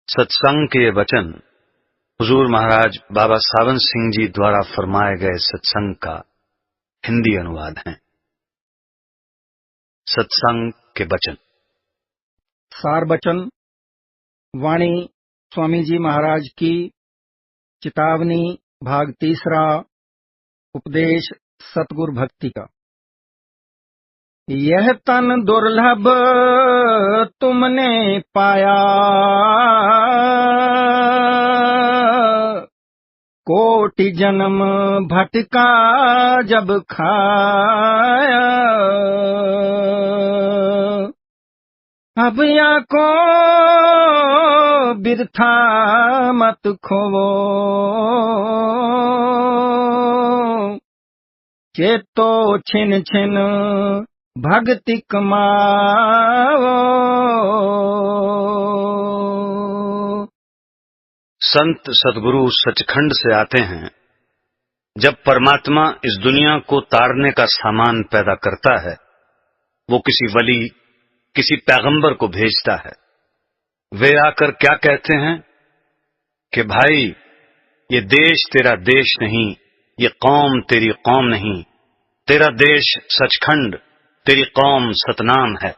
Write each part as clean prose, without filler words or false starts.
सत्संग के ये वचन हुजूर महाराज बाबा सावन सिंह जी द्वारा फरमाए गए सत्संग का हिंदी अनुवाद है। सत्संग के वचन। सार वचन वाणी स्वामी जी महाराज की चेतावनी भाग तीसरा उपदेश सतगुरु भक्ति का। यह तन दुर्लभ तुमने पाया, कोटि जन्म भटका जब खाया, अब या को बिरथा मत खोवो, चेतो छिन छिन भक्ति कमाओ। संत सतगुरु सचखंड से आते हैं। जब परमात्मा इस दुनिया को तारने का सामान पैदा करता है, वो किसी वली, किसी पैगंबर को भेजता है। वे आकर क्या कहते हैं कि भाई, ये देश तेरा देश नहीं, ये कौम तेरी कौम नहीं, तेरा देश सचखंड, तेरी कौम सतनाम है।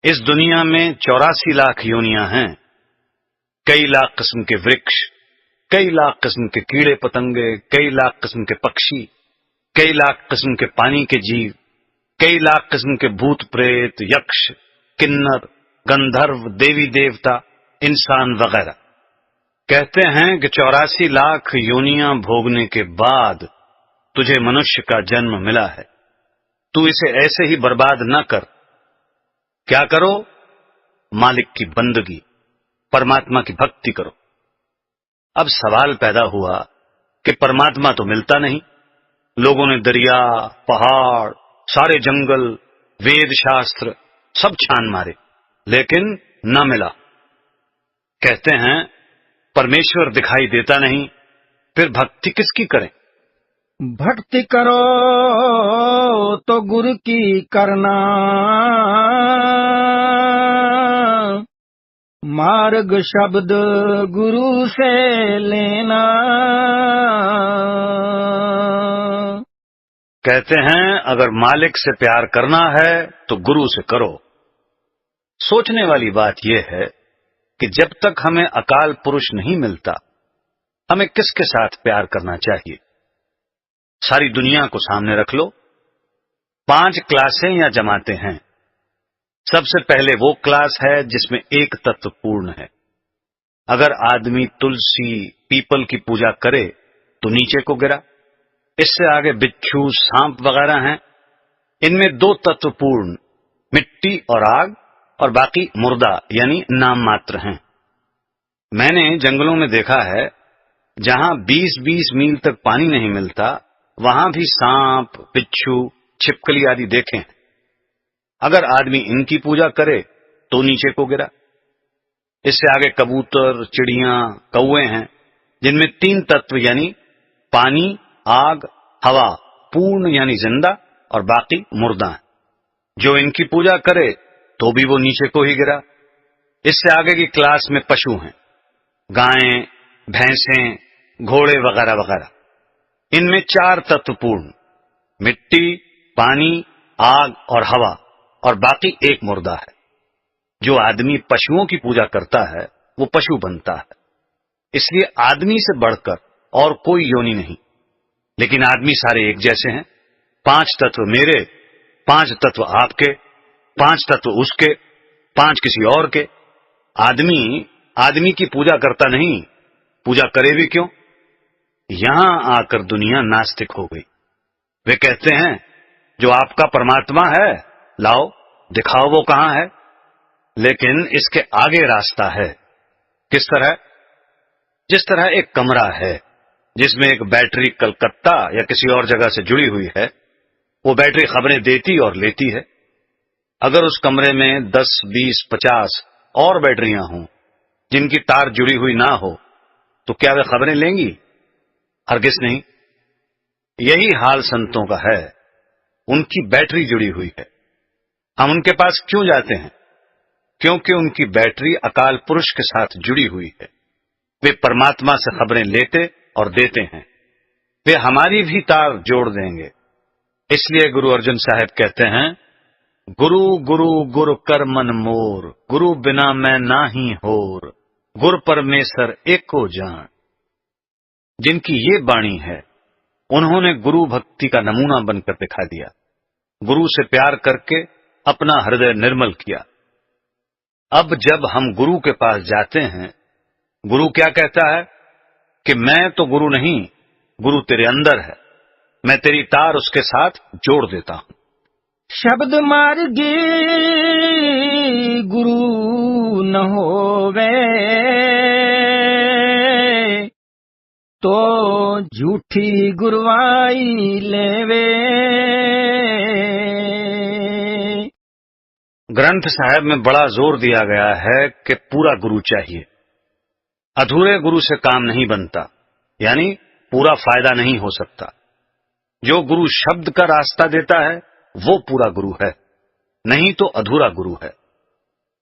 इस दुनिया में 84 लाख योनियां हैं। कई लाख किस्म के वृक्ष, कई लाख किस्म के कीड़े पतंगे, कई लाख किस्म के पक्षी, कई लाख किस्म के पानी के जीव, कई लाख किस्म के भूत प्रेत, यक्ष, किन्नर, गंधर्व, देवी देवता, इंसान वगैरह। कहते हैं कि 84 लाख योनियां भोगने के बाद तुझे मनुष्य का जन्म मिला है। तू इसे ऐसे ही बर्बाद न कर। क्या करो? मालिक की बंदगी, परमात्मा की भक्ति करो। अब सवाल पैदा हुआ कि परमात्मा तो मिलता नहीं। लोगों ने दरिया, पहाड़, सारे जंगल, वेद शास्त्र सब छान मारे, लेकिन न मिला। कहते हैं परमेश्वर दिखाई देता नहीं, फिर भक्ति किसकी करें? भक्ति करो तो गुरु की करना, मार्ग शब्द गुरु से लेना। कहते हैं अगर मालिक से प्यार करना है तो गुरु से करो। सोचने वाली बात यह है कि जब तक हमें अकाल पुरुष नहीं मिलता, हमें किसके साथ प्यार करना चाहिए? सारी दुनिया को सामने रख लो। 5 क्लासें या जमातें हैं। सबसे पहले वो क्लास है जिसमें एक तत्व पूर्ण है। अगर आदमी तुलसी, पीपल की पूजा करे तो नीचे को गिरा। इससे आगे बिच्छू, सांप वगैरह हैं। इनमें 2 तत्व पूर्ण, मिट्टी और आग, और बाकी मुर्दा यानी नाम मात्र हैं। मैंने जंगलों में देखा है, जहां 20-20 मील तक पानी नहीं मिलता, वहां भी सांप, बिच्छू, छिपकली आदि देखे हैं। अगर आदमी इनकी पूजा करे तो नीचे को गिरा। इससे आगे कबूतर, चिड़ियां, कौवे हैं, जिनमें 3 तत्व यानी पानी, आग, हवा पूर्ण यानी जिंदा, और बाकी मुर्दा हैं। जो इनकी पूजा करे तो भी वो नीचे को ही गिरा। इससे आगे की क्लास में पशु हैं, गायें, भैंसें, घोड़े वगैरह वगैरह। इनमें 4 तत्व पूर्ण, मिट्टी, पानी, आग और हवा, और बाकी एक मुर्दा है। जो आदमी पशुओं की पूजा करता है वो पशु बनता है। इसलिए आदमी से बढ़कर और कोई योनि नहीं। लेकिन आदमी सारे एक जैसे हैं। 5 तत्व मेरे, 5 तत्व आपके, 5 तत्व उसके, 5 किसी और के। आदमी आदमी की पूजा करता नहीं, पूजा करे भी क्यों? यहां आकर दुनिया नास्तिक हो गई। वे कहते हैं जो आपका परमात्मा है, लाओ दिखाओ वो कहां है। लेकिन इसके आगे रास्ता है। किस तरह? जिस तरह एक कमरा है जिसमें एक बैटरी कलकत्ता या किसी और जगह से जुड़ी हुई है। वो बैटरी खबरें देती और लेती है। अगर उस कमरे में 10, 20, 50 और बैटरियां हों जिनकी तार जुड़ी हुई ना हो, तो क्या वे खबरें लेंगी? हरगिज नहीं। यही हाल संतों का है। उनकी बैटरी जुड़ी हुई है। हम उनके पास क्यों जाते हैं? क्योंकि उनकी बैटरी अकाल पुरुष के साथ जुड़ी हुई है। वे परमात्मा से खबरें लेते और देते हैं। वे हमारी भी तार जोड़ देंगे। इसलिए गुरु अर्जुन साहब कहते हैं, गुरु गुरु गुरु कर मन मोर, गुरु बिना मैं नाही होर, गुर परमेश्वर एको जान। जिनकी ये वाणी है, उन्होंने गुरु भक्ति का नमूना बनकर दिखा दिया। गुरु से प्यार करके अपना हृदय निर्मल किया। अब जब हम गुरु के पास जाते हैं, गुरु क्या कहता है कि मैं तो गुरु नहीं, गुरु तेरे अंदर है, मैं तेरी तार उसके साथ जोड़ देता हूं। शब्द मार्गी गुरु न होवे, तो झूठी गुरुवाई लेवे। ग्रंथ साहब में बड़ा जोर दिया गया है कि पूरा गुरु चाहिए। अधूरे गुरु से काम नहीं बनता, यानी पूरा फायदा नहीं हो सकता। जो गुरु शब्द का रास्ता देता है वो पूरा गुरु है, नहीं तो अधूरा गुरु है।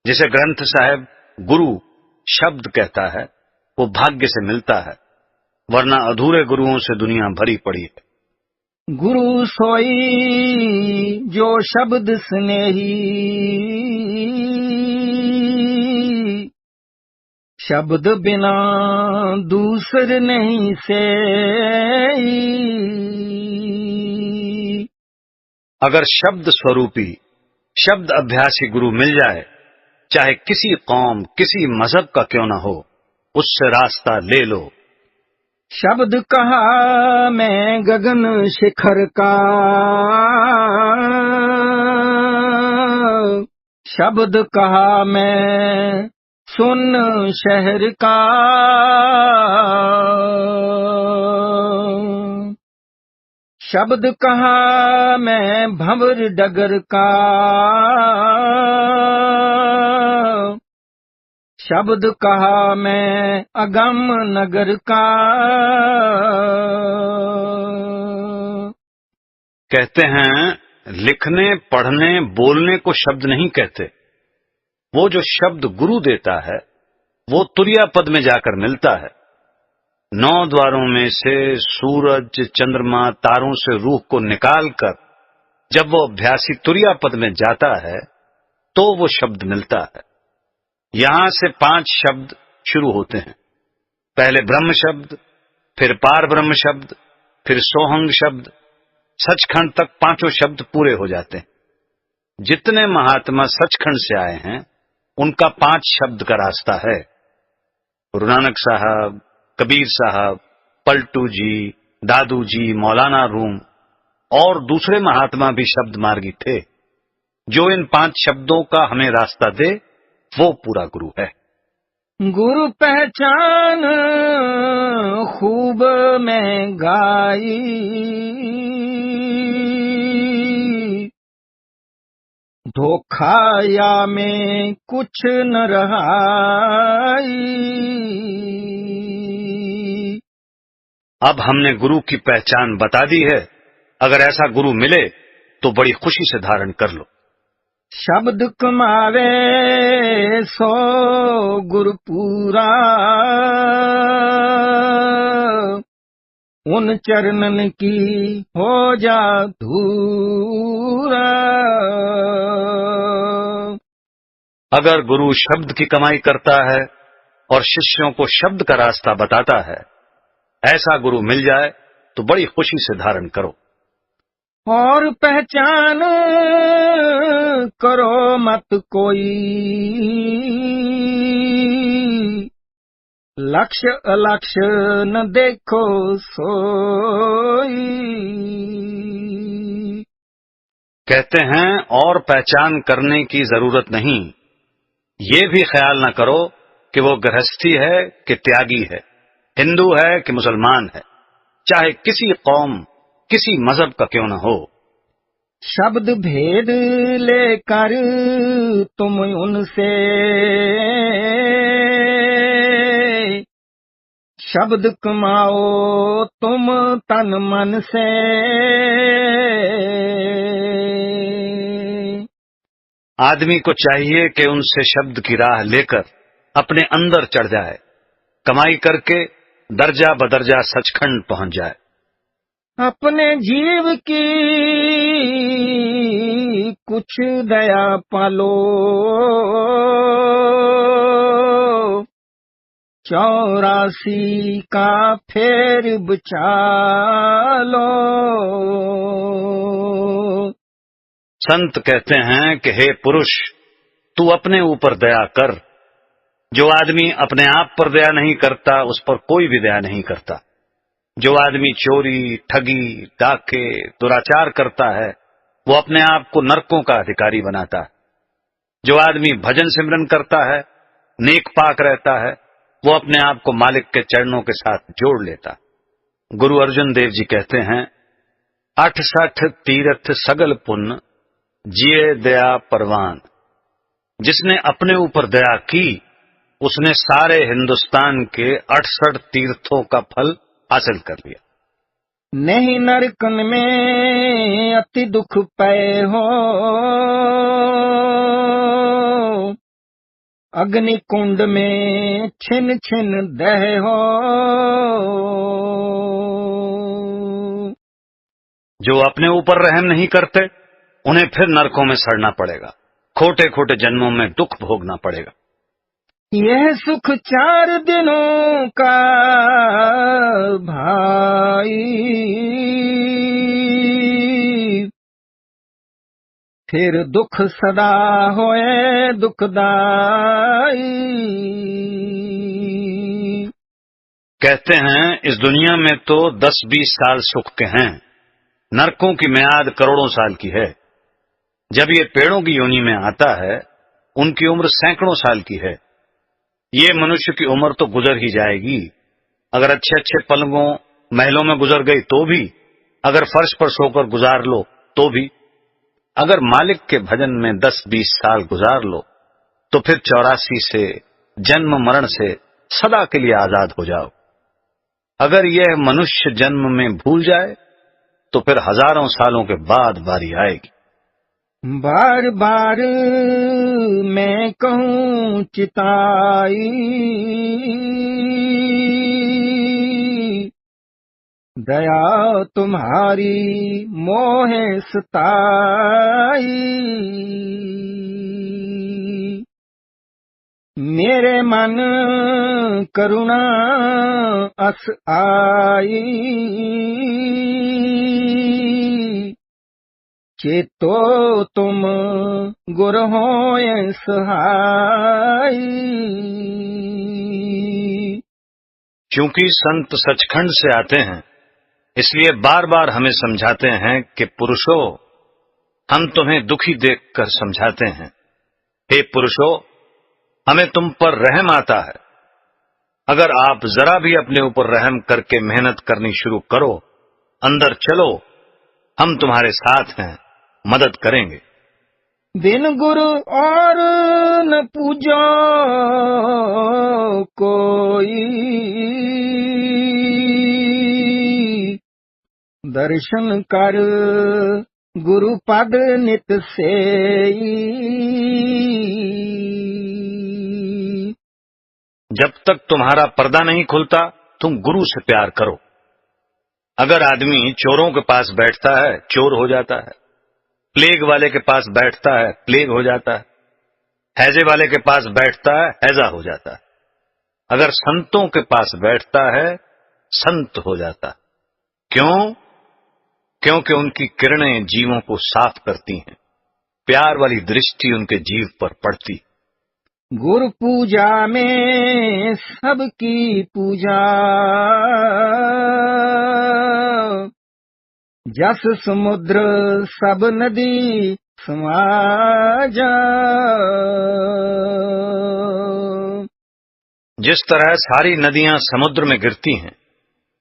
जिसे ग्रंथ साहब गुरु शब्द कहता है वो भाग्य से मिलता है, वरना अधूरे गुरुओं से दुनिया भरी पड़ी है। गुरु सोई जो शब्द स्नेही, शब्द बिना दूसर नहीं से। अगर शब्द स्वरूपी शब्द अभ्यासी गुरु मिल जाए, चाहे किसी कौम किसी मजहब का क्यों ना हो, उससे रास्ता ले लो। शब्द कहा मैं गगन शिखर का, शब्द कहा मैं सुन शहर का। शब्द कहा मैं भंवर डगर का, शब्द कहा मैं अगम नगर का। कहते हैं, लिखने पढ़ने बोलने को शब्द नहीं कहते। वो जो शब्द गुरु देता है वो तुरिया पद में जाकर मिलता है। 9 द्वारों में से सूरज चंद्रमा तारों से रूह को निकालकर जब वो अभ्यासी तुरिया पद में जाता है तो वो शब्द मिलता है। यहां से 5 शब्द शुरू होते हैं। पहले ब्रह्म शब्द, फिर पार ब्रह्म शब्द, फिर सोहंग शब्द, सचखंड तक 5 शब्द पूरे हो जाते हैं। जितने महात्मा सचखंड से आए हैं उनका 5 शब्द का रास्ता है। गुरु नानक साहब, कबीर साहब, पलटू जी, दादू जी, मौलाना रूम और दूसरे महात्मा भी शब्द मार्गी थे। जो इन 5 शब्दों का हमें रास्ता दे वो पूरा गुरु है। गुरु पहचान खूब में गाई, धोखा या में कुछ न रहाई। अब हमने गुरु की पहचान बता दी है। अगर ऐसा गुरु मिले तो बड़ी खुशी से धारण कर लो। शब्द कमावे सो गुरु पूरा, उन चरणन की हो जा धूरा। अगर गुरु शब्द की कमाई करता है और शिष्यों को शब्द का रास्ता बताता है, ऐसा गुरु मिल जाए तो बड़ी खुशी से धारण करो। और पहचान करो मत कोई, लक्ष्य अलक्ष्य न देखो सोई। कहते हैं और पहचान करने की जरूरत नहीं। ये भी ख्याल न करो कि वो गृहस्थी है कि त्यागी है, हिंदू है कि मुसलमान है, चाहे किसी कौम किसी मजहब का क्यों न हो। शब्द भेद लेकर तुम उनसे, शब्द कमाओ तुम तन मन से। आदमी को चाहिए कि उनसे शब्द की राह लेकर अपने अंदर चढ़ जाए, कमाई करके दर्जा बदर्जा सचखंड पहुंच जाए। अपने जीव की कुछ दया पालो, 84 का फेर बचा लो। संत कहते हैं कि हे पुरुष, तू अपने ऊपर दया कर। जो आदमी अपने आप पर दया नहीं करता, उस पर कोई भी दया नहीं करता। जो आदमी चोरी, ठगी, डाके, दुराचार करता है, वो अपने आप को नरकों का अधिकारी बनाता है। जो आदमी भजन सिमरन करता है, नेक पाक रहता है, वो अपने आप को मालिक के चरणों के साथ जोड़ लेता। गुरु अर्जुन देव जी कहते हैं, 68 तीर्थ सगल पुण्य, जिए दया परवान। जिसने अपने ऊपर दया की, उसने सारे हिंदुस्तान के 68 तीर्थों का फल हासिल कर लिया। नहीं नरकन में अति दुख पै हो, अग्नि कुंड में छिन छिन दह हो। जो अपने ऊपर रहम नहीं करते, उन्हें फिर नरकों में सड़ना पड़ेगा, खोटे खोटे जन्मों में दुख भोगना पड़ेगा। यह सुख 4 दिनों का भाई, फिर दुख सदा होए दुखदाई। कहते हैं इस दुनिया में तो 10-20 साल सुख के हैं, नरकों की मियाद करोड़ों साल की है। जब ये पेड़ों की योनि में आता है, उनकी उम्र सैकड़ों साल की है। ये मनुष्य की उम्र तो गुजर ही जाएगी। अगर अच्छे अच्छे पलंगों महलों में गुजर गई तो भी, अगर फर्श पर सोकर गुजार लो तो भी, अगर मालिक के भजन में 10-20 साल गुजार लो तो फिर 84 से, जन्म मरण से सदा के लिए आजाद हो जाओ। अगर यह मनुष्य जन्म में भूल जाए तो फिर हजारों सालों के बाद बारी आएगी। बार बार मैं कहूँ चिताई, दया तुम्हारी मोहे सताई। मेरे मन करुणा अस आई, चेतो तुम गुर होए सहाई। क्योंकि संत सचखंड से आते हैं, इसलिए बार बार हमें समझाते हैं कि पुरुषों, हम तुम्हें दुखी देखकर समझाते हैं। हे पुरुषों, हमें तुम पर रहम आता है। अगर आप जरा भी अपने ऊपर रहम करके मेहनत करनी शुरू करो, अंदर चलो, हम तुम्हारे साथ हैं, मदद करेंगे। बिन गुरु और न पूजो कोई, दर्शन कर गुरु पद नित सेई। जब तक तुम्हारा पर्दा नहीं खुलता, तुम गुरु से प्यार करो। अगर आदमी चोरों के पास बैठता है, चोर हो जाता है। प्लेग वाले के पास बैठता है, प्लेग हो जाता है। हैजे वाले के पास बैठता है, हैजा हो जाता है। अगर संतों के पास बैठता है, संत हो जाता है। क्यों? क्योंकि उनकी किरणें जीवों को साफ करती हैं, प्यार वाली दृष्टि उनके जीव पर पड़ती। गुरु पूजा में सबकी पूजा, जस समुद्र सब नदी समा जा। जिस तरह सारी नदियां समुद्र में गिरती हैं,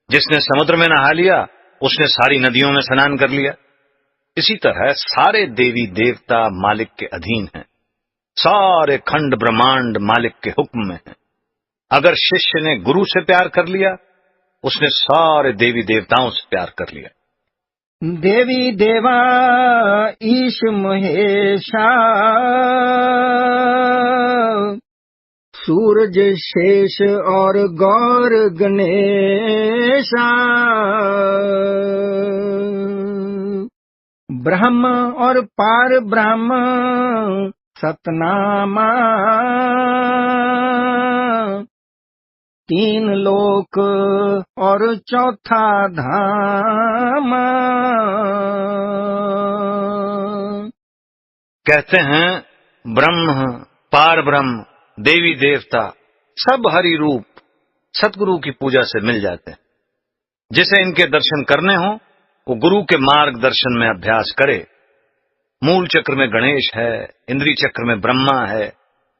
जिसने समुद्र में नहा लिया, उसने सारी नदियों में स्नान कर लिया। इसी तरह सारे देवी देवता मालिक के अधीन हैं, सारे खंड ब्रह्मांड मालिक के हुक्म में हैं। अगर शिष्य ने गुरु से प्यार कर लिया, उसने सारे देवी देवताओं से प्यार कर लिया। देवी देवा ईश महेशा, सूरज शेष और गौर गणेशा, ब्रह्म और पार ब्रह्म सतनामा, तीन लोक और चौथा धाम। कहते हैं ब्रह्म, पार ब्रह्म, देवी देवता सब हरि रूप सतगुरु की पूजा से मिल जाते हैं। जिसे इनके दर्शन करने हो वो गुरु के मार्गदर्शन में अभ्यास करे। मूल चक्र में गणेश है, इंद्री चक्र में ब्रह्मा है,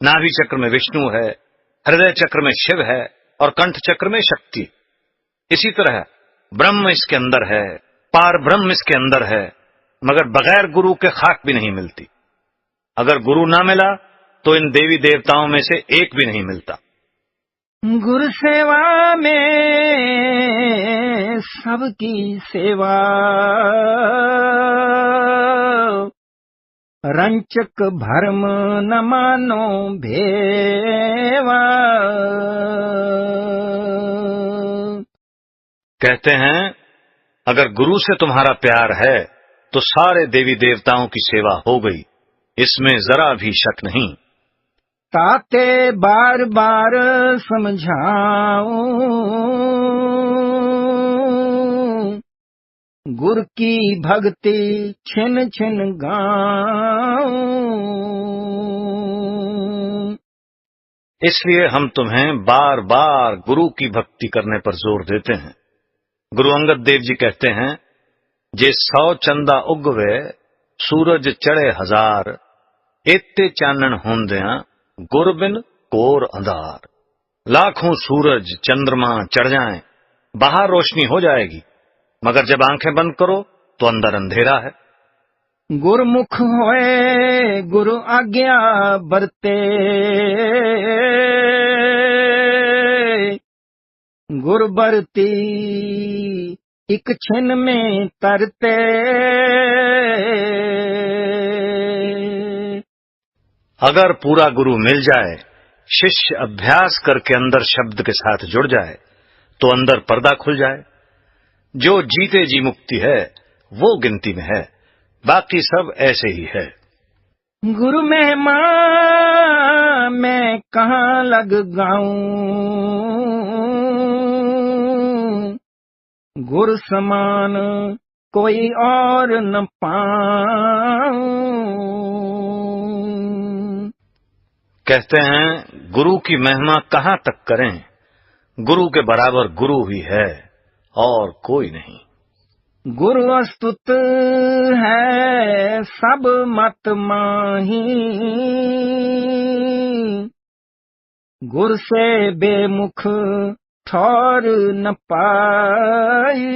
नाभि चक्र में विष्णु है, हृदय चक्र में शिव है और कंठ चक्र में शक्ति। इसी तरह ब्रह्म इसके अंदर है, पार ब्रह्म इसके अंदर है, मगर बगैर गुरु के खाक भी नहीं मिलती। अगर गुरु ना मिला तो इन देवी देवताओं में से एक भी नहीं मिलता। गुरु सेवा में सबकी सेवा, रंचक भरम न मानो भेवा। कहते हैं अगर गुरु से तुम्हारा प्यार है तो सारे देवी देवताओं की सेवा हो गई, इसमें जरा भी शक नहीं। ताते बार बार समझाऊं, गुरु की भक्ति छिन छिन गाऊं। इसलिए हम तुम्हें बार बार गुरु की भक्ति करने पर जोर देते हैं। गुरु अंगद देव जी कहते हैं, जे 100 चंदा उगवे सूरज चढ़े 1000, एते चानन होंदियां गुर बिन कोर अंधार। लाखों सूरज चंद्रमा चढ़ जाएं, बाहर रोशनी हो जाएगी, मगर जब आंखें बंद करो तो अंदर अंधेरा है। गुरमुख होए गुरु आज्ञा बरते, गुरु बरती एक छिन में तरते। अगर पूरा गुरु मिल जाए, शिष्य अभ्यास करके अंदर शब्द के साथ जुड़ जाए तो अंदर पर्दा खुल जाए। जो जीते जी मुक्ति है वो गिनती में है, बाकी सब ऐसे ही है। गुरु महिमा मैं कहाँ लग गाऊं, गुरु समान कोई और न पाऊं। कहते हैं गुरु की महिमा कहाँ तक करें, गुरु के बराबर गुरु ही है और कोई नहीं। गुरु अस्तुत है सब मत माही, गुरु से बेमुख ठौर न पाई।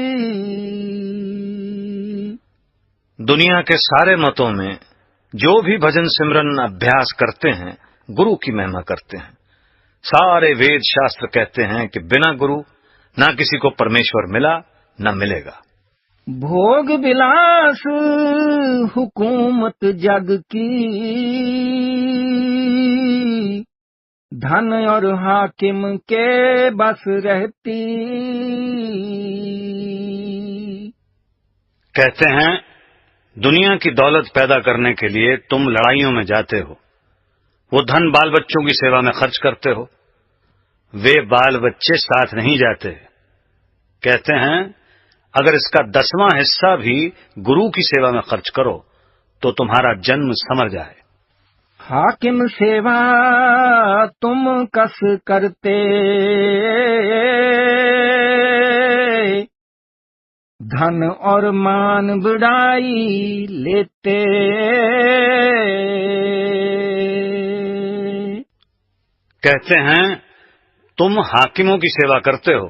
दुनिया के सारे मतों में जो भी भजन सिमरन अभ्यास करते हैं गुरु की महिमा करते हैं। सारे वेद शास्त्र कहते हैं कि बिना गुरु ना किसी को परमेश्वर मिला न मिलेगा। भोग विलास हुकूमत जग की, धन और हाकिम के बस रहती। कहते हैं दुनिया की दौलत पैदा करने के लिए तुम लड़ाइयों में जाते हो, वो धन बाल बच्चों की सेवा में खर्च करते हो, वे बाल बच्चे साथ नहीं जाते। कहते हैं अगर इसका 10वां हिस्सा भी गुरु की सेवा में खर्च करो तो तुम्हारा जन्म समर जाए। हाकिम सेवा तुम कस करते, धन और मान बढ़ाई लेते। कहते हैं तुम हाकिमों की सेवा करते हो,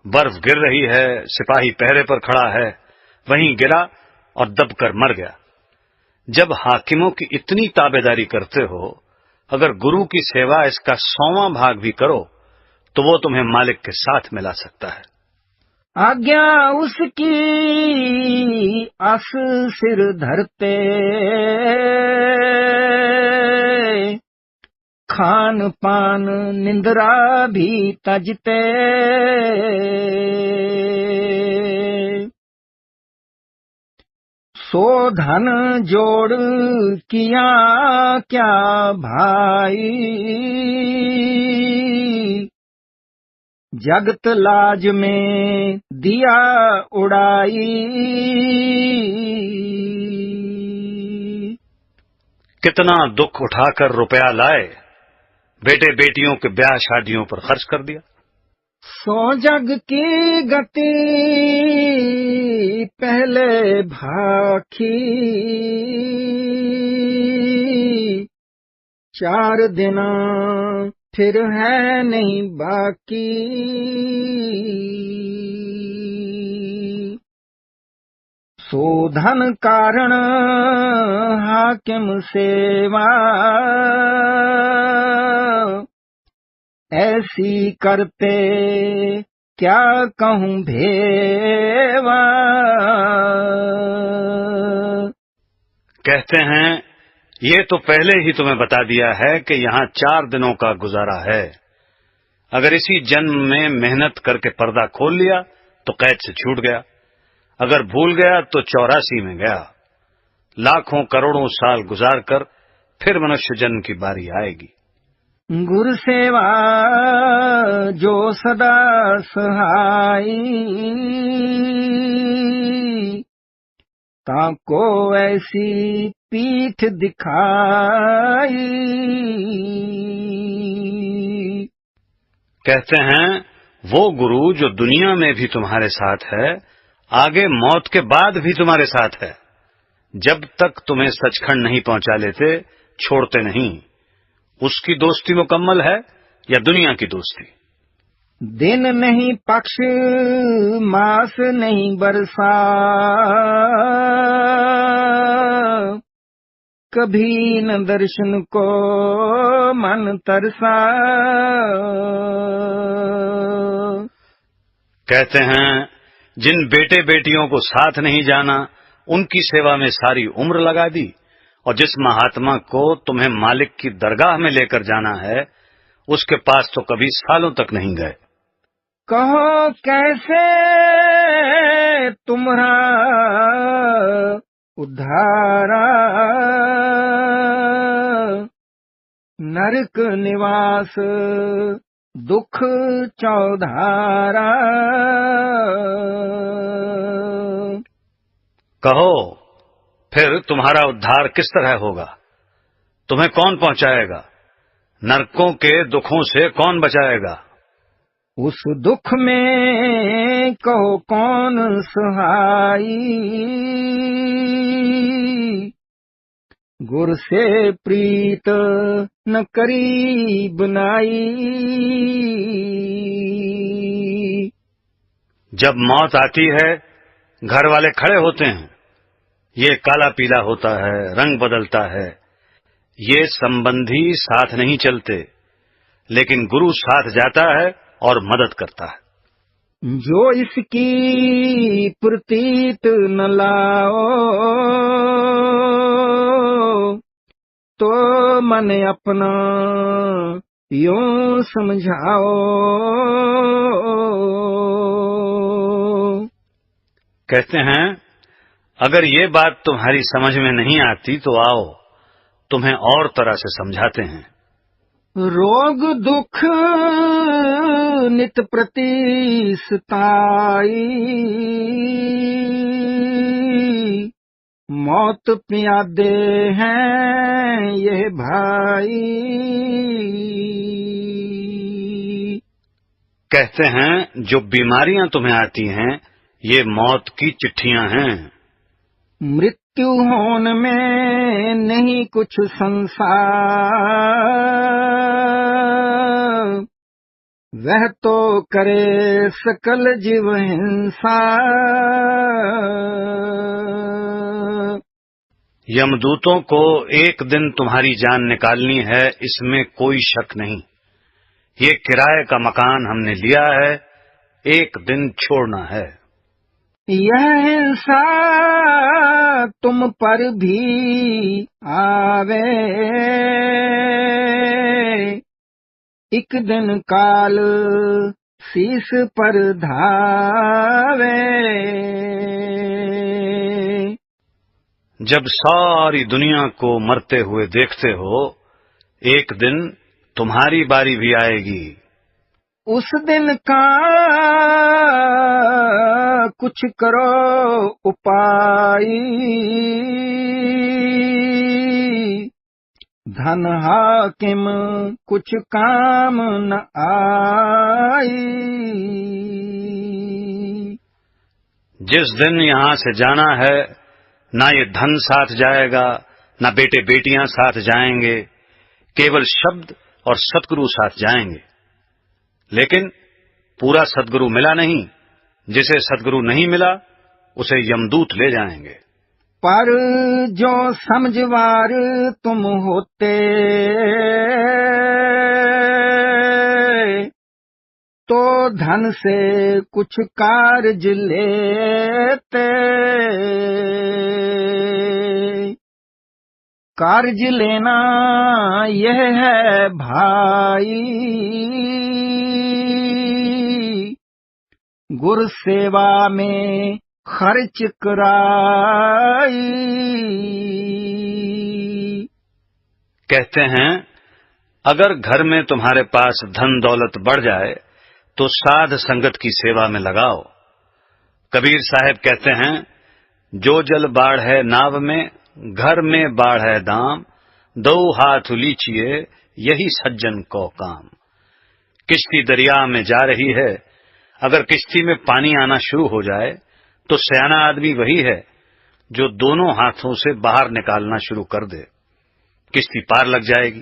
बर्फ गिर रही है, सिपाही पहरे पर खड़ा है, वहीं गिरा और दबकर मर गया। जब हाकिमों की इतनी ताबेदारी करते हो, अगर गुरु की सेवा इसका 100वां भाग भी करो तो वो तुम्हें मालिक के साथ मिला सकता है। आज्ञा उसकी आस सिर धरते, खान पान निंद्रा भी तजते। सो धन जोड़ किया क्या भाई, जगत लाज में दिया उड़ाई। कितना दुख उठाकर रुपया लाए, बेटे बेटियों के ब्याह शादियों पर खर्च कर दिया। सो जग की गति पहले भाखी, 4 दिन फिर है नहीं बाकी। शोधन कारण हाकिम सेवा, ऐसी करते क्या कहूँ भेवा। कहते हैं ये तो पहले ही तुम्हें बता दिया है कि यहाँ 4 दिनों का गुजारा है। अगर इसी जन्म में मेहनत करके पर्दा खोल लिया तो कैद से छूट गया, अगर भूल गया तो 84 में गया। लाखों करोड़ों साल गुजार कर फिर मनुष्य जन्म की बारी आएगी। गुरु सेवा जो सदा सहाई, ताको ऐसी पीठ दिखाई। कहते हैं वो गुरु जो दुनिया में भी तुम्हारे साथ है, आगे मौत के बाद भी तुम्हारे साथ है। जब तक तुम्हें सचखंड नहीं पहुंचा लेते छोड़ते नहीं। उसकी दोस्ती मुकम्मल है या दुनिया की दोस्ती? दिन नहीं पक्ष मास नहीं बरसा, कभी न दर्शन को मन तरसा। कहते हैं जिन बेटे बेटियों को साथ नहीं जाना, उनकी सेवा में सारी उम्र लगा दी, और जिस महात्मा को तुम्हें मालिक की दरगाह में लेकर जाना है, उसके पास तो कभी सालों तक नहीं गए। कहो कैसे तुम्हारा उद्धारा, नरक निवास दुख चौधारा। कहो फिर तुम्हारा उद्धार किस तरह होगा? तुम्हें कौन पहुंचाएगा? नरकों के दुखों से कौन बचाएगा? उस दुख में कहो कौन सहाई, गुर से प्रीत न करी बनाई। जब मौत आती है, घर वाले खड़े होते हैं, ये काला पीला होता है, रंग बदलता है। ये संबंधी साथ नहीं चलते, लेकिन गुरु साथ जाता है और मदद करता है। जो इसकी प्रतीत न लाओ, तो मन अपना यूं समझाओ। कहते हैं अगर ये बात तुम्हारी समझ में नहीं आती तो आओ, तुम्हें और तरह से समझाते हैं। रोग दुख नित प्रति सताई, मौत प्यादे हैं ये भाई। कहते हैं जो बीमारियां तुम्हें आती हैं, ये मौत की चिट्ठियां हैं। मृत्यु होने में नहीं कुछ संसार, वह तो करे सकल जीव हिंसा। यमदूतों को एक दिन तुम्हारी जान निकालनी है, इसमें कोई शक नहीं। ये किराए का मकान हमने लिया है, एक दिन छोड़ना है। यह हिंसा तुम पर भी आवे, एक दिन काल शीश पर धावे। जब सारी दुनिया को मरते हुए देखते हो, एक दिन तुम्हारी बारी भी आएगी। उस दिन का कुछ करो उपाय, धन हाकिम कुछ काम न आई। जिस दिन यहाँ से जाना है, ना ये धन साथ जाएगा, ना बेटे बेटियां साथ जाएंगे, केवल शब्द और सतगुरु साथ जाएंगे। लेकिन पूरा सतगुरु मिला नहीं, जिसे सतगुरु नहीं मिला उसे यमदूत ले जाएंगे। पर जो समझवार तुम होते, तो धन से कुछ कार्य लेते। कार्य लेना यह है भाई, गुरु सेवा में खर्च कराई। कहते हैं, अगर घर में तुम्हारे पास धन दौलत बढ़ जाए तो साध संगत की सेवा में लगाओ। कबीर साहब कहते हैं, जो जल बाढ़ है नाव में, घर में बाढ़ है दाम, दो हाथ लीचिए यही सज्जन को काम। किश्ती दरिया में जा रही है, अगर किश्ती में पानी आना शुरू हो जाए तो सयाना आदमी वही है जो दोनों हाथों से बाहर निकालना शुरू कर दे। किश्ती पार लग जाएगी,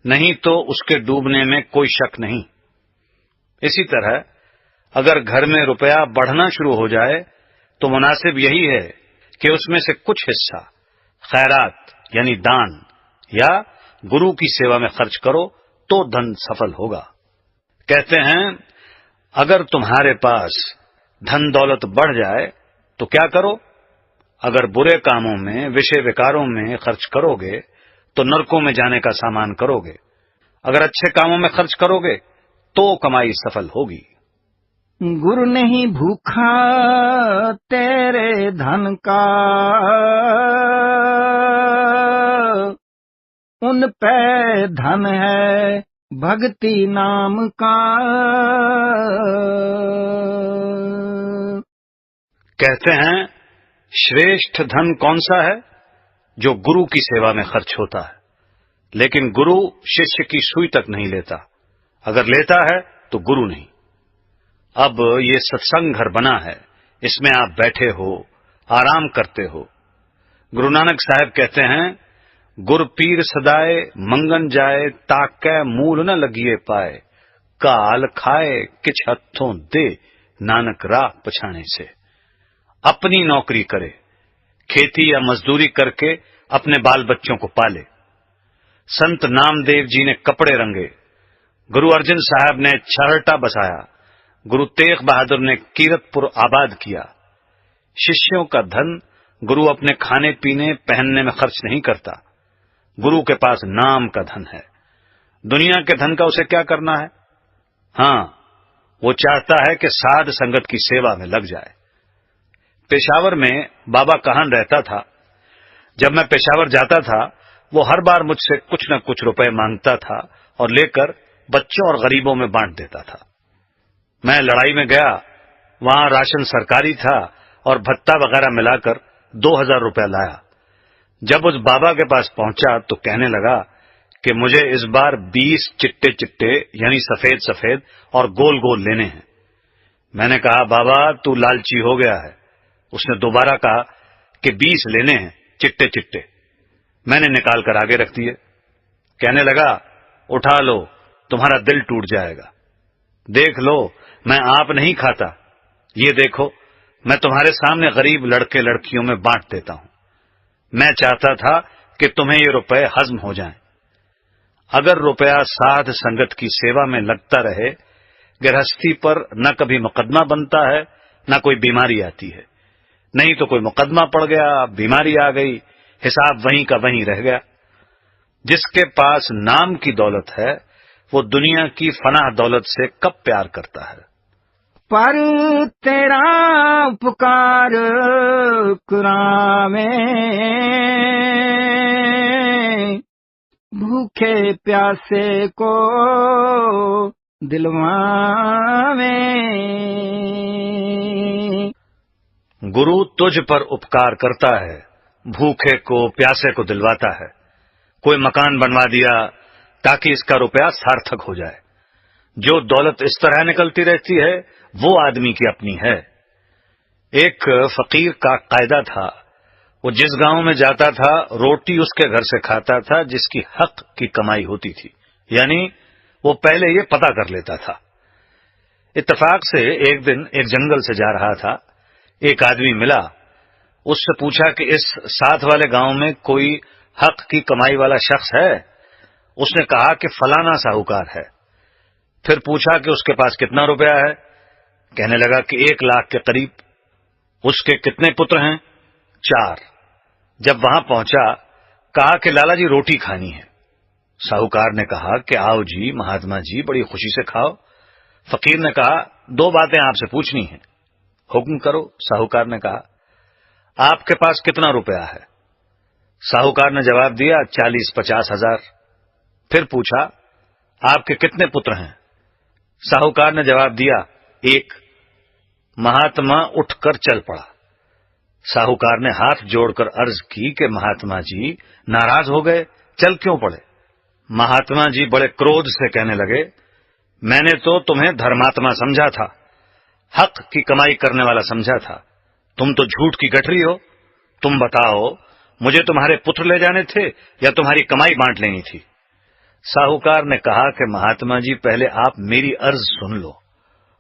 नहीं तो उसके डूबने में कोई शक नहीं। इसी तरह अगर घर में रुपया बढ़ना शुरू हो जाए तो मुनासिब यही है कि उसमें से कुछ हिस्सा खैरात यानी दान या गुरु की सेवा में खर्च करो तो धन सफल होगा। कहते हैं, अगर तुम्हारे पास धन दौलत बढ़ जाए तो क्या करो? अगर बुरे कामों में, विषय विकारों में खर्च करोगे तो नरकों में जाने का सामान करोगे। अगर अच्छे कामों में खर्च करोगे तो कमाई सफल होगी। गुरु नहीं भूखा तेरे धन का, उन पे धन है भक्ति नाम का। कहते हैं, श्रेष्ठ धन कौन सा है? जो गुरु की सेवा में खर्च होता है। लेकिन गुरु शिष्य की सुई तक नहीं लेता, अगर लेता है तो गुरु नहीं। अब ये सत्संग घर बना है, इसमें आप बैठे हो, आराम करते हो। गुरु नानक साहब कहते हैं, गुर पीर सदाए मंगन जाए, ताकै मूल न लगिए पाए, काल खाए किछ हथों दे, नानक राह पछाने से। अपनी नौकरी करे, खेती या मजदूरी करके अपने बाल बच्चों को पाले। संत नामदेव जी ने कपड़े रंगे, गुरु अर्जन साहब ने छरटा बसाया, गुरु तेग बहादुर ने कीरतपुर आबाद किया। शिष्यों का धन गुरु अपने खाने पीने पहनने में खर्च नहीं करता। गुरु के पास नाम का धन है। दुनिया के धन का उसे क्या करना है? हां, वो चाहता है कि साध संगत की सेवा में लग जाए। पेशावर में बाबा कहान रहता था। जब मैं पेशावर जाता था, वो हर बार मुझसे कुछ न कुछ रुपए मांगता था और लेकर बच्चों और गरीबों में बांट देता था। मैं लड़ाई में गया, वहां राशन सरकारी था और भत्ता वगैरह मिलाकर 2000 रुपया लाया। जब उस बाबा के पास पहुंचा तो कहने लगा कि मुझे इस बार 20 चिट्टे चिट्टे यानी सफेद सफेद और गोल गोल लेने हैं। मैंने कहा, बाबा तू लालची हो गया है। उसने दोबारा कहा कि 20 लेने हैं चिट्टे चिट्टे। मैंने निकाल कर आगे रख दिए। कहने लगा, उठा लो, तुम्हारा दिल टूट जाएगा। देख लो, मैं आप नहीं खाता, ये देखो मैं तुम्हारे सामने गरीब लड़के लड़कियों में बांट देता हूं। मैं चाहता था कि तुम्हें ये रुपए हजम हो जाएं। अगर रुपया साध संगत की सेवा में लगता रहे गृहस्थी पर न कभी मुकदमा बनता है, न कोई बीमारी आती है। नहीं तो कोई मुकदमा पड़ गया, बीमारी आ गई, हिसाब वहीं का वहीं रह गया। जिसके पास नाम की दौलत है वो दुनिया की फनाह दौलत से कब प्यार करता है। पर तेरा उपकार करावे, भूखे प्यासे को दिलवावे। गुरु तुझ पर उपकार करता है, भूखे को प्यासे को दिलवाता है। कोई मकान बनवा दिया ताकि इसका रुपया सार्थक हो जाए। जो दौलत इस तरह निकलती रहती है वो आदमी की अपनी है। एक फकीर का कायदा था, वो जिस गांव में जाता था रोटी उसके घर से खाता था जिसकी हक की कमाई होती थी, यानी वो पहले ये पता कर लेता था। इत्तेफाक से एक दिन एक जंगल से जा रहा था, एक आदमी मिला। उससे पूछा कि इस साथ वाले गांव में कोई हक की कमाई वाला शख्स है। उसने कहा कि फलाना साहूकार है। फिर पूछा कि उसके पास कितना रुपया है। कहने लगा कि 1 लाख के करीब। उसके कितने पुत्र हैं? 4। जब वहां पहुंचा कहा कि लाला जी रोटी खानी है। साहूकार ने कहा कि आओ जी महात्मा जी, बड़ी खुशी से खाओ। फकीर ने कहा 2 बातें आपसे पूछनी है। हुक्म करो। साहूकार ने कहा आपके पास कितना रुपया है? साहूकार ने जवाब दिया 40-50 हजार। फिर पूछा आपके कितने पुत्र हैं? साहूकार ने जवाब दिया 1। महात्मा उठकर चल पड़ा। साहूकार ने हाथ जोड़कर अर्ज की कि महात्मा जी नाराज हो गए, चल क्यों पड़े? महात्मा जी बड़े क्रोध से कहने लगे मैंने तो तुम्हें धर्मात्मा समझा था, हक की कमाई करने वाला समझा था। तुम तो झूठ की गठरी हो। तुम बताओ मुझे तुम्हारे पुत्र ले जाने थे या तुम्हारी कमाई बांट लेनी थी? साहूकार ने कहा कि महात्मा जी पहले आप मेरी अर्ज सुन लो।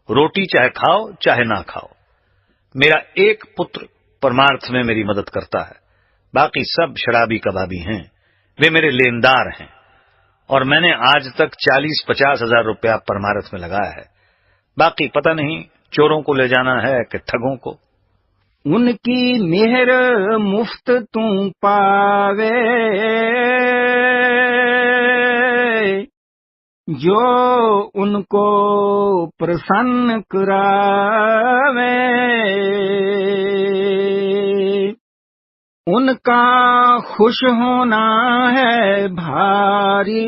रोटी चाहे खाओ चाहे ना खाओ, मेरा एक पुत्र परमार्थ में मेरी मदद करता है, बाकी सब शराबी कबाबी हैं, वे मेरे लेनदार हैं और मैंने आज तक 40-50 हजार रुपया परमार्थ में लगाया है। बाकी पता नहीं चोरों को ले जाना है कि ठगों को। उनकी मेहर मुफ्त तू पावे, जो उनको प्रसन्न करावे। उनका खुश होना है भारी,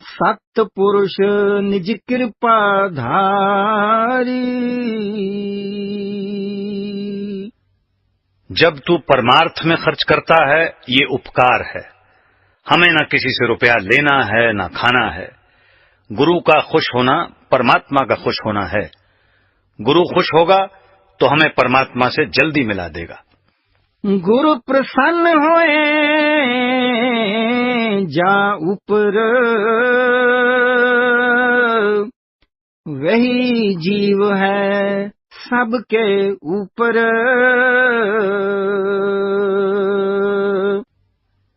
सत्पुरुष निज कृपा धारी। जब तू परमार्थ में खर्च करता है ये उपकार है। हमें न किसी से रुपया लेना है न खाना है। गुरु का खुश होना परमात्मा का खुश होना है। गुरु खुश होगा तो हमें परमात्मा से जल्दी मिला देगा। गुरु प्रसन्न होए जा ऊपर, वही जीव है सबके ऊपर।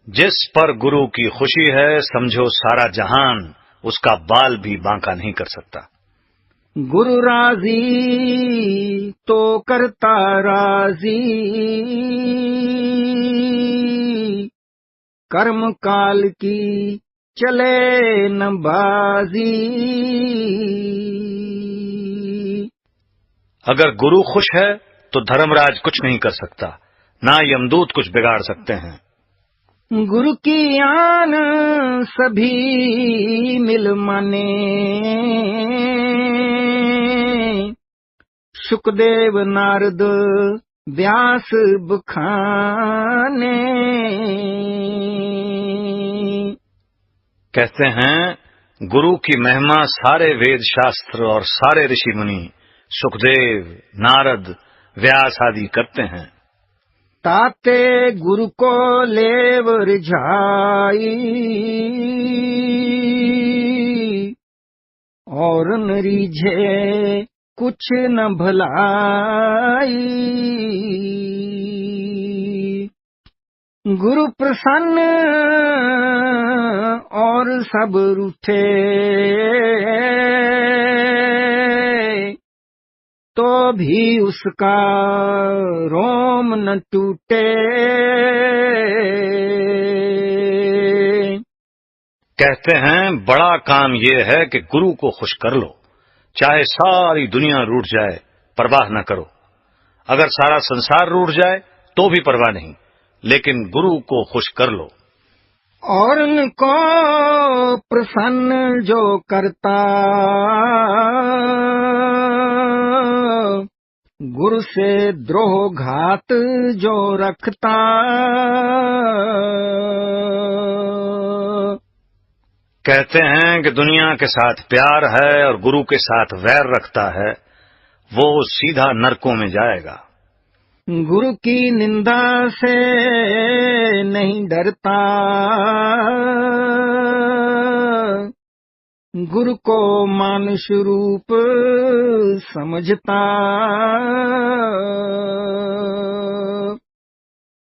जिस पर गुरु की खुशी है समझो सारा जहान उसका बाल भी बांका नहीं कर सकता। गुरु राजी तो करता राजी, कर्म काल की चले न बाजी। अगर गुरु खुश है तो धर्मराज कुछ नहीं कर सकता, ना यमदूत कुछ बिगाड़ सकते हैं। गुरु की आन सभी मिल माने, सुखदेव नारद व्यास बखाने। कहते हैं गुरु की महिमा सारे वेद शास्त्र और सारे ऋषि मुनि सुखदेव नारद व्यास आदि करते हैं। ताते गुरु को लेव रिझाई, और न रीझे कुछ न भलाई। गुरु प्रसन्न और सब रूठे, तो भी उसका रोम न टूटे। कहते हैं बड़ा काम ये है कि गुरु को खुश कर लो, चाहे सारी दुनिया रूठ जाए परवाह न करो। अगर सारा संसार रूठ जाए तो भी परवाह नहीं, लेकिन गुरु को खुश कर लो। और उनको प्रसन्न जो करता, गुरु से द्रोह घात जो रखता। कहते हैं कि दुनिया के साथ प्यार है और गुरु के साथ वैर रखता है, वो सीधा नरकों में जाएगा। गुरु की निंदा से नहीं डरता, गुरु को मानुष रूप समझता।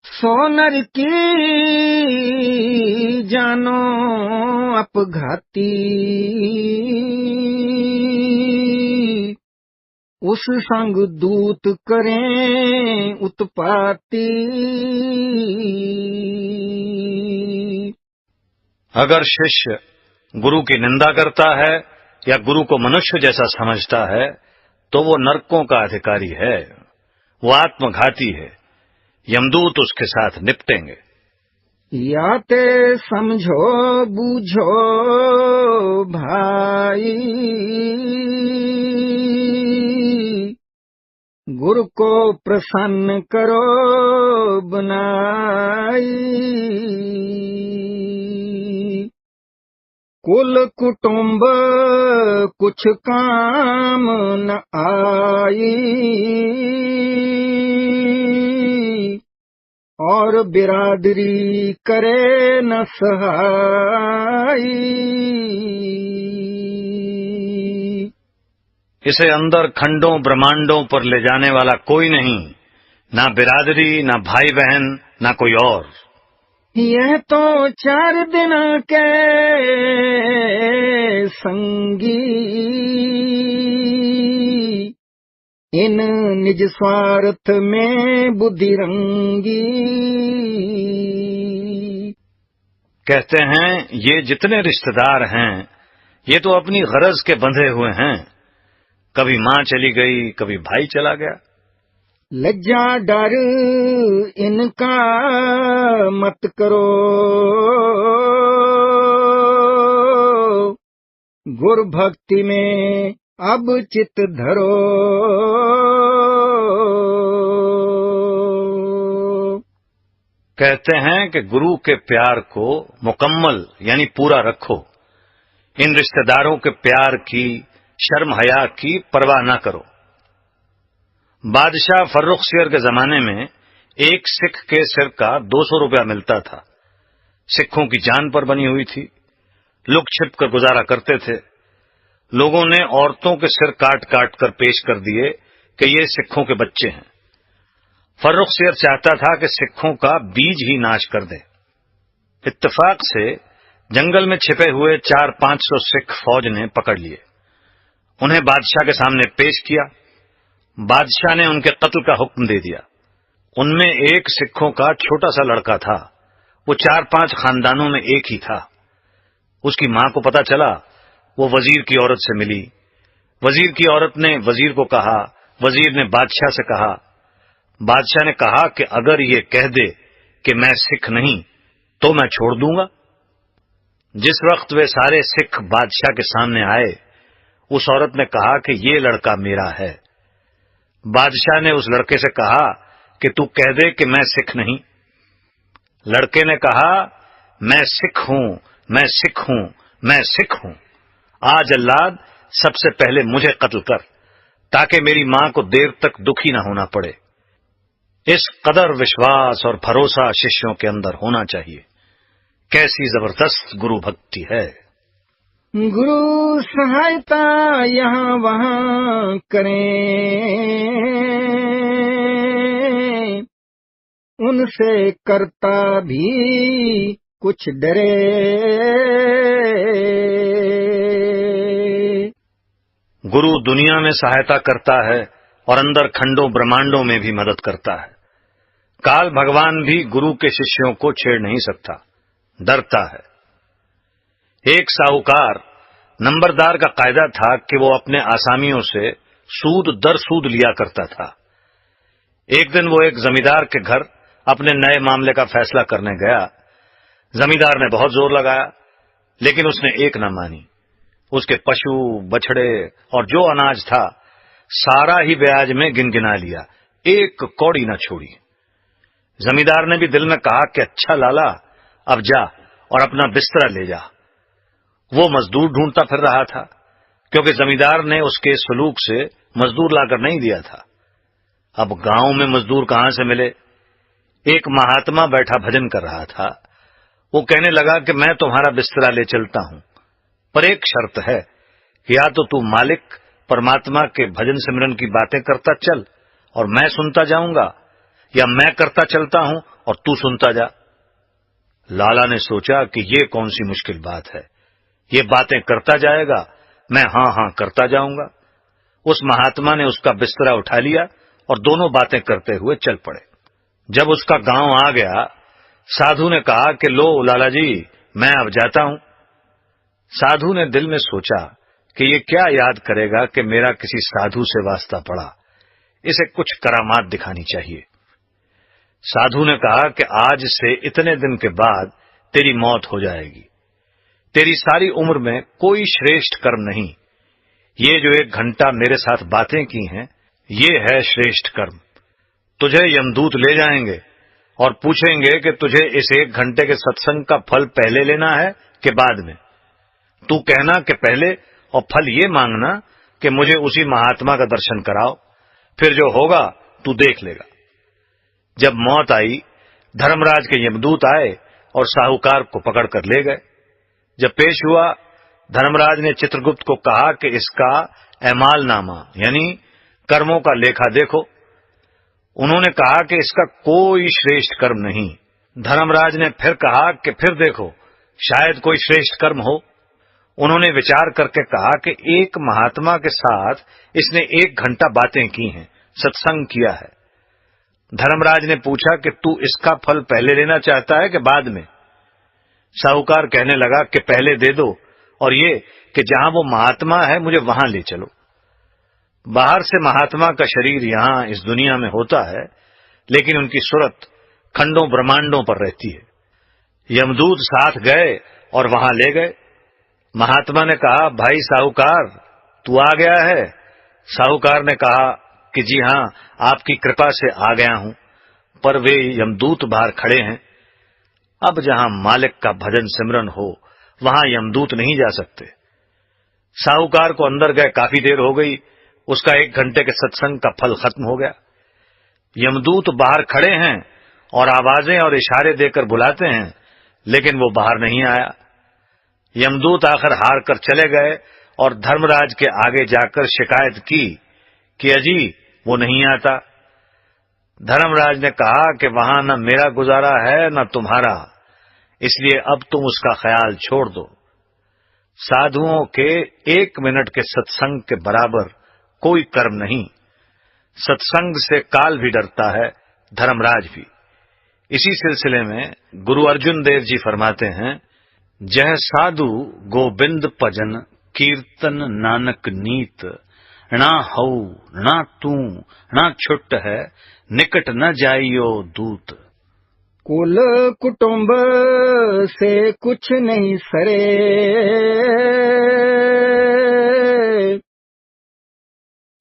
सोनर की जानो अपघाती, उस संग दूत करें उत्पाती। अगर शिष्य गुरु की निंदा करता है या गुरु को मनुष्य जैसा समझता है तो वो नरकों का अधिकारी है, वो आत्मघाती है। यमदूत उसके साथ निपटेंगे। या ते समझो बूझो भाई, गुरु को प्रसन्न करो बनाई। कुल कुटुंब कुछ काम न आई, और बिरादरी करे न सहाई। इसे अंदर खंडों ब्रह्मांडों पर ले जाने वाला कोई नहीं, ना बिरादरी, ना भाई बहन, ना कोई और। यह तो 4 दिन के संगी, इन निज स्वार्थ में बुद्धि रंगी। कहते हैं ये जितने रिश्तेदार हैं ये तो अपनी गरज के बंधे हुए हैं। कभी माँ चली गई, कभी भाई चला गया। लज्जा डर इनका मत करो, गुरु भक्ति में अब चित धरो। कहते हैं कि गुरु के प्यार को मुकम्मल यानी पूरा रखो। इन रिश्तेदारों के प्यार की, शर्म हया की परवाह न करो। बादशाह फर्रुखसियर के जमाने में एक सिख के सिर का 200 रुपया मिलता था। सिखों की जान पर बनी हुई थी, लुक छिप कर गुजारा करते थे। लोगों ने औरतों के सिर काट काट कर पेश कर दिए कि ये सिखों के बच्चे हैं। फर्रुखसियर चाहता था कि सिखों का बीज ही नाश कर दे। इत्तेफाक से जंगल में छिपे हुए 400-500 सिख फौज ने पकड़ लिए, उन्हें बादशाह के सामने पेश किया। बादशाह ने उनके कत्ल का हुक्म दे दिया। उनमें एक सिखों का छोटा सा लड़का था, वो 4-5 खानदानों में एक ही था। उसकी मां को पता चला, वो वजीर की औरत से मिली। वजीर की औरत ने वजीर को कहा, वजीर ने बादशाह से कहा। बादशाह ने कहा कि अगर ये कह दे कि मैं सिख नहीं तो मैं छोड़ दूंगा। जिस वक्त वे सारे सिख बादशाह के सामने आए, उस औरत ने कहा कि ये लड़का मेरा है। बादशाह ने उस लड़के से कहा कि तू कह दे कि मैं सिख नहीं। लड़के ने कहा, मैं सिख हूं, मैं सिख हूं, मैं सिख हूं। आज अल्लाद सबसे पहले मुझे कत्ल कर, ताकि मेरी मां को देर तक दुखी न होना पड़े। इस कदर विश्वास और भरोसा शिष्यों के अंदर होना चाहिए। कैसी जबरदस्त गुरु भक्ति है। गुरु सहायता यहाँ वहाँ करें, उनसे करता भी कुछ डरे। गुरु दुनिया में सहायता करता है और अंदर खंडों ब्रह्मांडों में भी मदद करता है। काल भगवान भी गुरु के शिष्यों को छेड़ नहीं सकता, डरता है। एक साहूकार नंबरदार का कायदा था कि वो अपने आसामियों से सूद दर सूद लिया करता था। एक दिन वो एक जमींदार के घर अपने नए मामले का फैसला करने गया। जमींदार ने बहुत जोर लगाया, लेकिन उसने एक न मानी। उसके पशु, बछड़े और जो अनाज था सारा ही ब्याज में गिनगिना लिया, एक कौड़ी न छोड़ी। जमींदार ने भी दिल में कहा कि अच्छा लाला, अब जा और अपना बिस्तरा ले जा। वो मजदूर ढूंढता फिर रहा था, क्योंकि जमींदार ने उसके सलूक से मजदूर लाकर नहीं दिया था। अब गांव में मजदूर कहां से मिले। एक महात्मा बैठा भजन कर रहा था। वो कहने लगा कि मैं तुम्हारा बिस्तरा ले चलता हूं, पर एक शर्त है कि या तो तू मालिक परमात्मा के भजन सिमरन की बातें करता चल और मैं सुनता जाऊंगा, या मैं करता चलता हूं और तू सुनता जा। लाला ने सोचा कि ये कौन सी मुश्किल बात है, ये बातें करता जाएगा, मैं हां हां करता जाऊंगा। उस महात्मा ने उसका बिस्तरा उठा लिया और दोनों बातें करते हुए चल पड़े। जब उसका गांव आ गया, साधु ने कहा कि लो लाला जी, मैं अब जाता हूं। साधु ने दिल में सोचा कि ये क्या याद करेगा कि मेरा किसी साधु से वास्ता पड़ा, इसे कुछ करामात दिखानी चाहिए। साधु ने कहा कि आज से इतने दिन के बाद तेरी मौत हो जाएगी। तेरी सारी उम्र में कोई श्रेष्ठ कर्म नहीं। ये जो 1 घंटा मेरे साथ बातें की हैं, ये है श्रेष्ठ कर्म। तुझे यमदूत ले जाएंगे और पूछेंगे कि तुझे इस 1 घंटे के सत्संग का फल पहले लेना है कि बाद में। तू कहना कि पहले, और फल ये मांगना कि मुझे उसी महात्मा का दर्शन कराओ, फिर जो होगा तू देख लेगा। जब मौत आई, धर्मराज के यमदूत आए और साहूकार को पकड़कर ले गए। जब पेश हुआ, धर्मराज ने चित्रगुप्त को कहा कि इसका एमालनामा यानी कर्मों का लेखा देखो। उन्होंने कहा कि इसका कोई श्रेष्ठ कर्म नहीं। धर्मराज ने फिर कहा कि फिर देखो, शायद कोई श्रेष्ठ कर्म हो। उन्होंने विचार करके कहा कि एक महात्मा के साथ इसने 1 घंटा बातें की हैं, सत्संग किया है। धर्मराज ने पूछा कि तू इसका फल पहले लेना चाहता है कि बाद में। साहूकार कहने लगा कि पहले दे दो, और ये कि जहां वो महात्मा है मुझे वहां ले चलो। बाहर से महात्मा का शरीर यहां इस दुनिया में होता है, लेकिन उनकी सूरत खंडों ब्रह्मांडों पर रहती है। यमदूत साथ गए और वहां ले गए। महात्मा ने कहा, भाई साहूकार, तू आ गया है? साहूकार ने कहा कि जी हां, आपकी कृपा से आ गया हूं, पर वे यमदूत बाहर खड़े हैं। अब जहां मालिक का भजन सिमरन हो, वहां यमदूत नहीं जा सकते। साहूकार को अंदर गए काफी देर हो गई। उसका 1 घंटे के सत्संग का फल खत्म हो गया। यमदूत बाहर खड़े हैं और आवाजें और इशारे देकर बुलाते हैं, लेकिन वो बाहर नहीं आया। यमदूत आखिर हार कर चले गए और धर्मराज के आगे जाकर शिकायत की कि अजी वो नहीं आता। धर्मराज ने कहा कि वहां न मेरा गुजारा है न तुम्हारा, इसलिए अब तुम उसका ख्याल छोड़ दो। साधुओं के 1 मिनट के सत्संग के बराबर कोई कर्म नहीं। सत्संग से काल भी डरता है, धर्मराज भी। इसी सिलसिले में गुरु अर्जुन देव जी फरमाते हैं, जह साधु गोविंद भजन कीर्तन नानक नीत, ना हऊ ना तू ना छुट है, निकट न जाइयो दूत। कुल कुटुंब से कुछ नहीं सरे,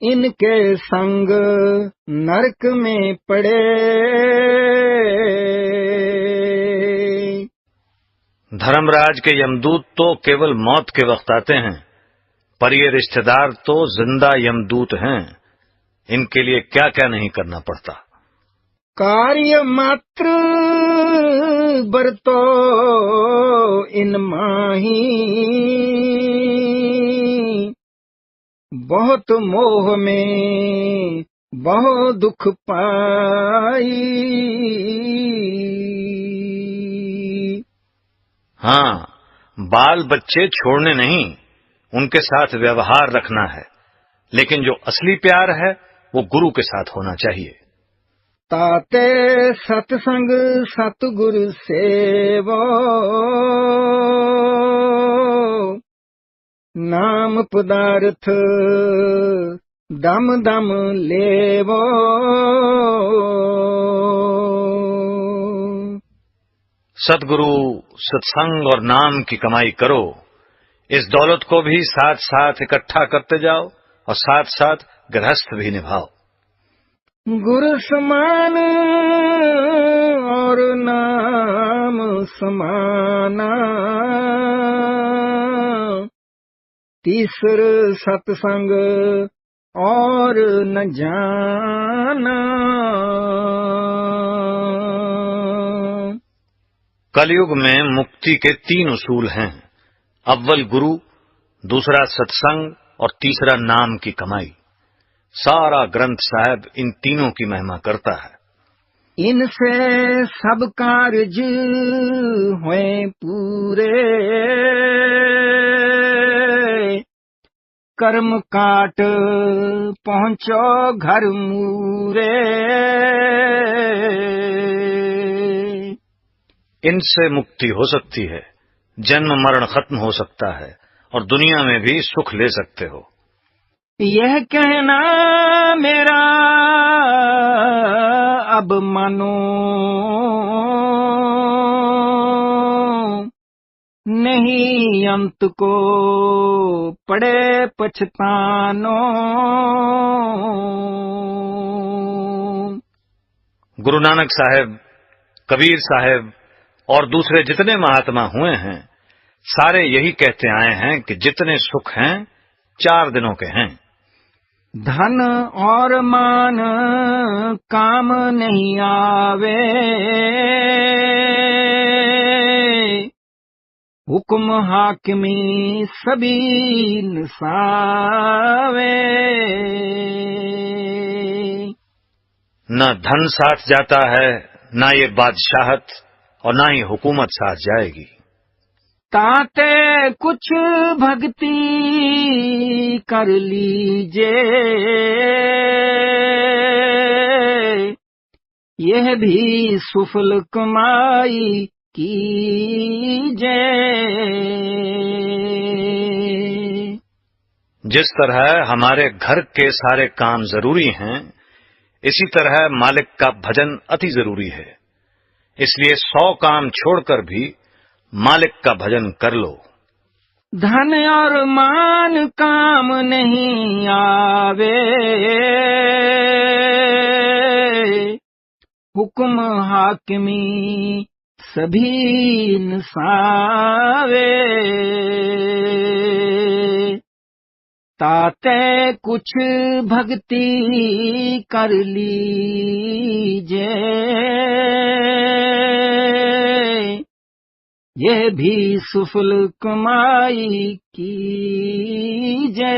इनके संग नरक में पड़े। धर्मराज के यमदूत तो केवल मौत के वक्त आते हैं, पर ये रिश्तेदार तो जिंदा यमदूत हैं। इनके लिए क्या क्या नहीं करना पड़ता। कार्य मात्र बरतो इन माही, बहुत मोह में बहु दुख पाई। हाँ, बाल बच्चे छोड़ने नहीं, उनके साथ व्यवहार रखना है, लेकिन जो असली प्यार है वो गुरु के साथ होना चाहिए। ताते सतसंग सतगुरु सेवो, नाम पदार्थ दम दम लेवो। सतगुरु, सत्संग और नाम की कमाई करो। इस दौलत को भी साथ साथ इकट्ठा करते जाओ और साथ साथ गृहस्थ भी निभाओ। गुरु समान और नाम समाना, तीसर सत्संग और न जाना। कलयुग में मुक्ति के 3 उसूल हैं। अव्वल गुरु, दूसरा सत्संग और तीसरा नाम की कमाई। सारा ग्रंथ साहब इन तीनों की महिमा करता है। इनसे सब कार्य हुए पूरे, कर्म काट पहुंचो घर मूरे। इनसे मुक्ति हो सकती है, जन्म मरण खत्म हो सकता है और दुनिया में भी सुख ले सकते हो। यह कहना मेरा अब मानो, नहीं अंत को पड़े पछतानो। गुरु नानक साहब, कबीर साहब और दूसरे जितने महात्मा हुए हैं, सारे यही कहते आए हैं कि जितने सुख हैं 4 दिनों के हैं। धन और मान काम नहीं आवे, हुक्म हाकिमी सभी नसावे। न धन साथ जाता है, न ये बादशाहत और न ही हुकूमत साथ जाएगी। ताते कुछ भक्ति कर लीजे, यह भी सुफल कमाई कीजे। जिस तरह हमारे घर के सारे काम जरूरी हैं, इसी तरह मालिक का भजन अति जरूरी है। इसलिए 100 काम छोड़कर भी मालिक का भजन कर लो। धन और मान काम नहीं आवे, हुक्म हाकिमी सभी नसावे। ताते कुछ भक्ति कर लीजे, यह भी सुफल कमाई कीजे।